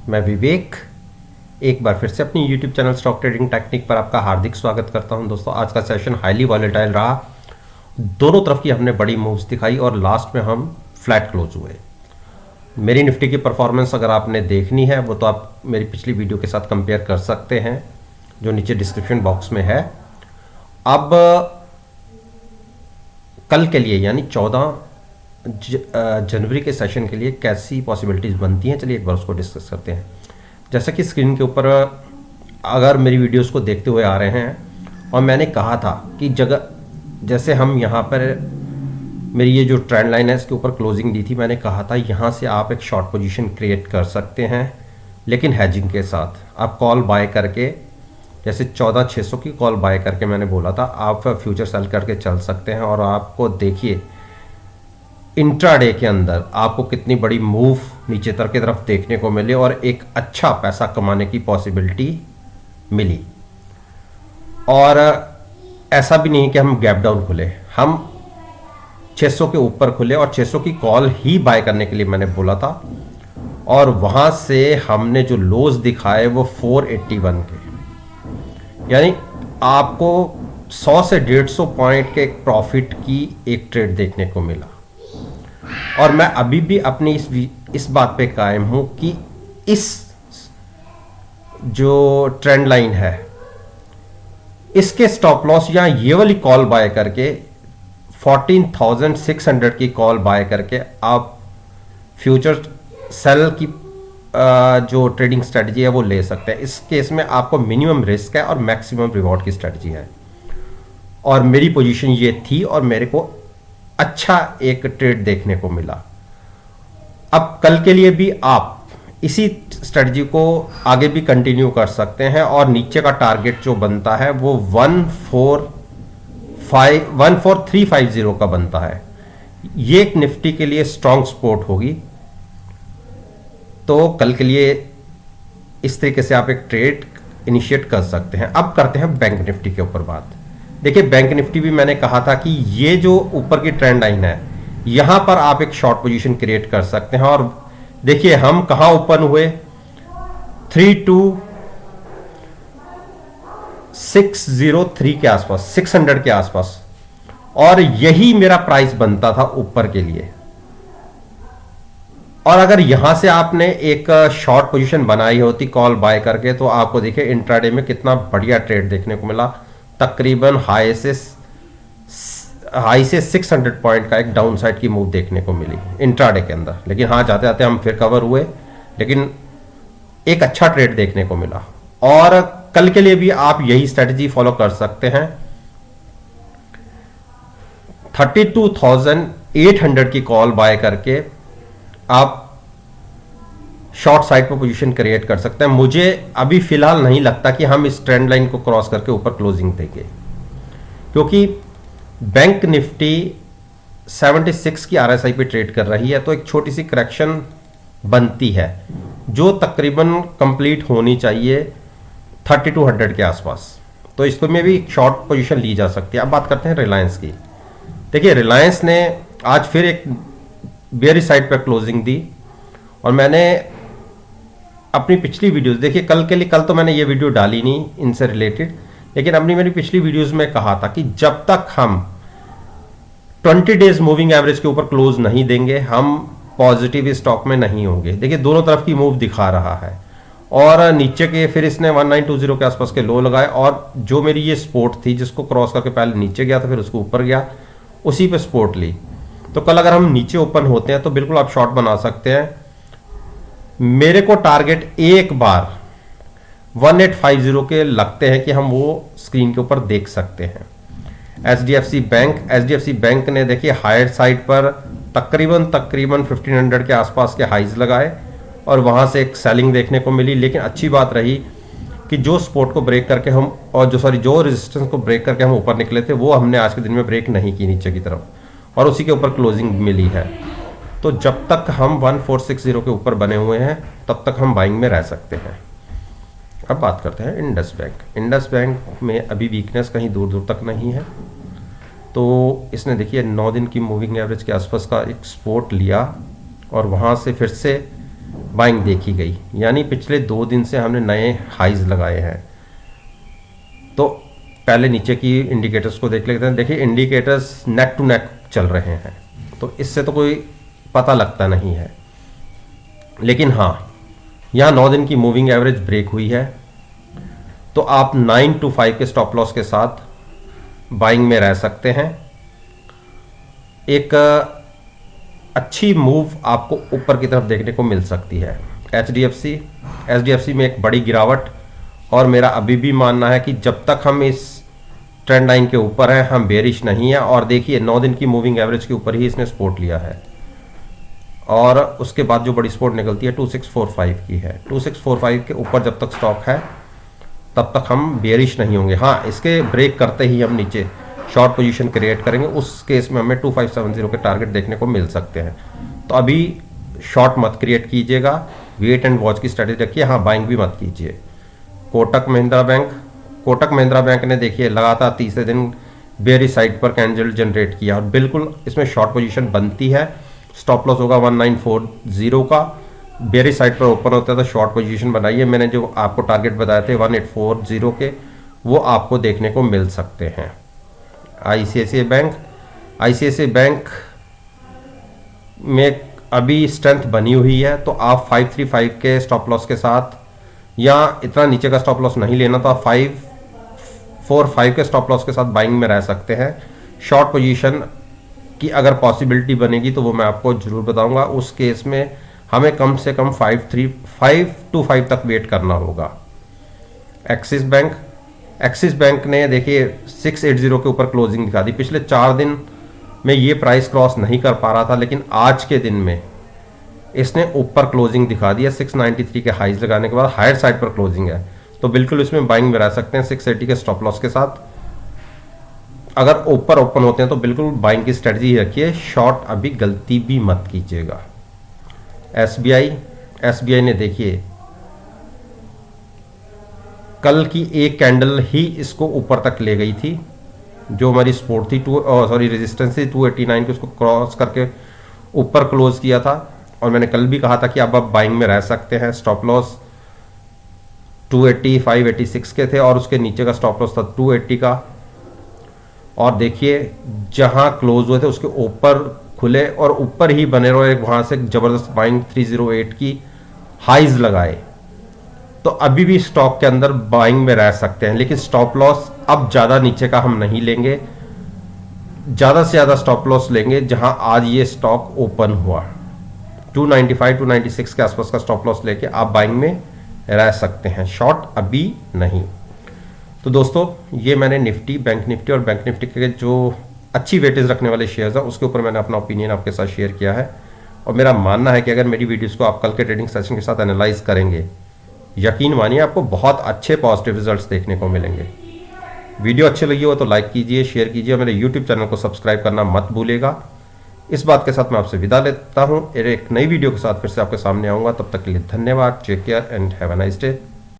मैं विवेक एक बार फिर से अपनी YouTube channel stock trading technique पर आपका हार्दिक स्वागत करता हूं। दोस्तों, आज का सेशन हाईली वॉलेटाइल रहा। दोनों तरफ की हमने बड़ी मूव्स दिखाई और लास्ट में हम फ्लैट क्लोज हुए। मेरी निफ्टी की परफॉर्मेंस अगर आपने देखनी है वो तो आप मेरी पिछली वीडियो के साथ कंपेयर कर सकते हैं, जो नीचे डिस्क्रिप्शन बॉक्स में है। अब कल के लिए यानी 14 जनवरी के सेशन के लिए कैसी पॉसिबिलिटीज़ बनती हैं, चलिए एक बार उसको डिस्कस करते हैं। जैसा कि स्क्रीन के ऊपर अगर मेरी वीडियोस को देखते हुए आ रहे हैं, और मैंने कहा था कि जैसे हम यहाँ पर मेरी ये जो ट्रेंड लाइन है इसके ऊपर क्लोजिंग दी थी, मैंने कहा था यहाँ से आप एक शॉर्ट पोजीशन क्रिएट कर सकते हैं, लेकिन हैजिंग के साथ आप कॉल बाय करके, जैसे 14,600 की कॉल बाय करके मैंने बोला था आप फ्यूचर सेल करके चल सकते हैं। और आपको देखिए इंट्राडे के अंदर आपको कितनी बड़ी मूव नीचे की तरफ देखने को मिले और एक अच्छा पैसा कमाने की पॉसिबिलिटी मिली। और ऐसा भी नहीं कि हम गैप डाउन खुले, हम 600 के ऊपर खुले और 600 की कॉल ही बाय करने के लिए मैंने बोला था। और वहां से हमने जो लोज दिखाए वो 481 के, यानी आपको 100 से 150 पॉइंट के एक प्रॉफिट की एक ट्रेड देखने को मिला। और मैं अभी भी अपनी इस बात पे कायम हूं कि इस जो ट्रेंड लाइन है इसके स्टॉप लॉस या ये वाली कॉल बाय करके 14,600 की कॉल बाय करके आप फ्यूचर सेल की जो ट्रेडिंग स्ट्रेटजी है वो ले सकते हैं। इस केस में आपको मिनिमम रिस्क है और मैक्सिमम रिवॉर्ड की स्ट्रेटजी है। और मेरी पोजीशन ये थी और मेरे को अच्छा एक ट्रेड देखने को मिला। अब कल के लिए भी आप इसी स्ट्रेटजी को आगे भी कंटिन्यू कर सकते हैं और नीचे का टारगेट जो बनता है वो 14350 का बनता है। ये एक निफ्टी के लिए स्ट्रॉन्ग सपोर्ट होगी। तो कल के लिए इस तरीके से आप एक ट्रेड इनिशिएट कर सकते हैं। अब करते हैं बैंक निफ्टी के ऊपर बात। देखिए बैंक निफ्टी भी मैंने कहा था कि ये जो ऊपर की ट्रेंड लाइन है यहां पर आप एक शॉर्ट पोजीशन क्रिएट कर सकते हैं। और देखिए हम कहां ओपन हुए, 32,603 के आसपास, 600 के आसपास, और यही मेरा प्राइस बनता था ऊपर के लिए। और अगर यहां से आपने एक शॉर्ट पोजीशन बनाई होती कॉल बाय करके तो आपको देखिए इंट्राडे में कितना बढ़िया ट्रेड देखने को मिला। तकरीबन हाई से 600 पॉइंट का एक डाउन साइड की मूव देखने को मिली इंट्राडे के अंदर। लेकिन हाँ, जाते जाते हम फिर कवर हुए, लेकिन एक अच्छा ट्रेड देखने को मिला। और कल के लिए भी आप यही स्ट्रेटजी फॉलो कर सकते हैं। 32,800 की कॉल बाय करके आप शॉर्ट साइड पर पोजीशन क्रिएट कर सकते हैं। मुझे अभी फिलहाल नहीं लगता कि हम इस ट्रेंड लाइन को क्रॉस करके ऊपर क्लोजिंग देंगे, क्योंकि बैंक निफ्टी 76 की आरएसआई पे ट्रेड कर रही है। तो एक छोटी सी करेक्शन बनती है जो तकरीबन कंप्लीट होनी चाहिए 3200 के आसपास। तो इसको में भी शॉर्ट पोजीशन ली जा सकती है। अब बात करते हैं रिलायंस की। देखिए रिलायंस ने आज फिर एक बेयरिश साइड पर क्लोजिंग दी। और मैंने अपनी पिछली वीडियोस, देखिए कल के लिए, कल तो मैंने ये वीडियो डाली नहीं इनसे रिलेटेड, लेकिन अपनी मेरी पिछली वीडियोस में कहा था कि जब तक हम 20 डेज मूविंग एवरेज के ऊपर क्लोज नहीं देंगे हम पॉजिटिव स्टॉक में नहीं होंगे। देखिए दोनों तरफ की मूव दिखा रहा है। और नीचे के फिर इसने 1920 के आसपास के लो लगाए, और जो मेरी ये सपोर्ट थी जिसको क्रॉस करके पहले नीचे गया था फिर उसको ऊपर गया, उसी पे सपोर्ट ली। तो कल अगर हम नीचे ओपन होते हैं तो बिल्कुल आप शॉर्ट बना सकते हैं। मेरे को टारगेट एक बार 1850 के लगते हैं कि हम वो स्क्रीन के ऊपर देख सकते हैं। एचडीएफसी बैंक ने देखिए हायर साइड पर तकरीबन 1500 के आसपास के हाइज लगाए और वहां से एक सेलिंग देखने को मिली। लेकिन अच्छी बात रही कि जो सपोर्ट को ब्रेक करके हम, और जो रेजिस्टेंस को ब्रेक करके हम ऊपर निकले थे वो हमने आज के दिन में ब्रेक नहीं की नीचे की तरफ, और उसी के ऊपर क्लोजिंग मिली है। तो जब तक हम 1460 के ऊपर बने हुए हैं तब तक हम बाइंग में रह सकते हैं। अब बात करते हैं इंडस बैंक। इंडस बैंक में अभी वीकनेस कहीं दूर दूर तक नहीं है। तो इसने देखिए 9 दिन की मूविंग एवरेज के आसपास का एक सपोर्ट लिया और वहाँ से फिर से बाइंग देखी गई, यानी पिछले 2 दिन से हमने नए हाइज लगाए हैं। तो पहले नीचे की इंडिकेटर्स को देख लेते हैं। देखिए इंडिकेटर्स नेक टू नेक चल रहे हैं, तो इससे तो कोई पता लगता नहीं है, लेकिन हाँ यहाँ 9 दिन की मूविंग एवरेज ब्रेक हुई है, तो आप 9 to 5 के स्टॉप लॉस के साथ बाइंग में रह सकते हैं। एक अच्छी मूव आपको ऊपर की तरफ देखने को मिल सकती है। एचडीएफसी में एक बड़ी गिरावट, और मेरा अभी भी मानना है कि जब तक हम इस ट्रेंड लाइन के ऊपर हैं हम बेरिश नहीं है। और देखिए 9 दिन की मूविंग एवरेज के ऊपर ही इसने सपोर्ट लिया है, और उसके बाद जो बड़ी सपोर्ट निकलती है 2645 की है। 2645 के ऊपर जब तक स्टॉक है तब तक हम बेरिश नहीं होंगे। हाँ, इसके ब्रेक करते ही हम नीचे शॉर्ट पोजीशन क्रिएट करेंगे, उस केस में हमें 2570 के टारगेट देखने को मिल सकते हैं। तो अभी शॉर्ट मत क्रिएट कीजिएगा, वेट एंड वॉच की स्ट्रेटेजी रखिए। हाँ, बाइंग भी मत कीजिए। कोटक महिंद्रा बैंक ने देखिए लगातार तीसरे दिन बेरिश साइड पर कैंडल जनरेट किया, और बिल्कुल इसमें शॉर्ट पोजीशन बनती है। स्टॉप लॉस होगा 1940 का। बेरिश साइड पर ओपन होता है तो शॉर्ट पोजीशन बनाइए। मैंने जो आपको टारगेट बताए थे 1840 के, वो आपको देखने को मिल सकते हैं। आईसीआईसीआई बैंक में अभी स्ट्रेंथ बनी हुई है, तो आप 535 के स्टॉप लॉस के साथ, या इतना नीचे का स्टॉप लॉस नहीं लेना तो आप 545 के स्टॉप लॉस के साथ बाइंग में रह सकते हैं। शॉर्ट पोजीशन की अगर पॉसिबिलिटी बनेगी तो वो मैं आपको जरूर बताऊंगा। उस केस में हमें कम से कम 525 तक वेट करना होगा। एक्सिस बैंक ने देखिए 680 के ऊपर क्लोजिंग दिखा दी। पिछले 4 दिन में ये प्राइस क्रॉस नहीं कर पा रहा था, लेकिन आज के दिन में इसने ऊपर क्लोजिंग दिखा दिया। 693 के हाइज लगाने के बाद हायर साइड पर क्लोजिंग है, तो बिल्कुल इसमें बाइंग में रह सकते हैं 680 के स्टॉप लॉस के साथ। अगर ऊपर ओपन होते हैं तो बिल्कुल बाइंग की स्ट्रेटजी रखिए, शॉर्ट अभी गलती भी मत कीजिएगा। एसबीआई ने देखिए कल की एक कैंडल ही इसको ऊपर तक ले गई थी। जो हमारी सपोर्ट थी रेजिस्टेंस थी 289 की, उसको क्रॉस करके ऊपर क्लोज किया था। और मैंने कल भी कहा था कि अब आप बाइंग में रह सकते हैं। स्टॉप लॉस 285 86 के थे, और उसके नीचे का स्टॉप लॉस था 280 का। और देखिए जहां क्लोज हुए थे उसके ऊपर खुले और ऊपर ही बने रहे, वहां से जबरदस्त बाइंग 308 की हाइज लगाए। तो अभी भी स्टॉक के अंदर बाइंग में रह सकते हैं, लेकिन स्टॉप लॉस अब ज्यादा नीचे का हम नहीं लेंगे। ज्यादा से ज्यादा स्टॉप लॉस लेंगे जहां आज ये स्टॉक ओपन हुआ। 295 296 के आसपास का स्टॉप लॉस लेके आप बाइंग में रह सकते हैं, शॉर्ट अभी नहीं। तो दोस्तों ये मैंने निफ्टी, बैंक निफ्टी और बैंक निफ्टी के जो अच्छी वेटेज रखने वाले शेयर्स हैं उसके ऊपर मैंने अपना ओपिनियन आपके साथ शेयर किया है। और मेरा मानना है कि अगर मेरी वीडियोस को आप कल के ट्रेडिंग सेशन के साथ एनालाइज करेंगे, यकीन मानिए आपको बहुत अच्छे पॉजिटिव रिजल्ट्स देखने को मिलेंगे। वीडियो अच्छी लगी हो तो लाइक कीजिए, शेयर कीजिए, मेरे यूट्यूब चैनल को सब्सक्राइब करना मत भूलिएगा। इस बात के साथ मैं आपसे विदा लेता हूं। एक नई वीडियो के साथ फिर से आपके सामने आऊंगा। तब तक के लिए धन्यवाद। Take care and have a nice day.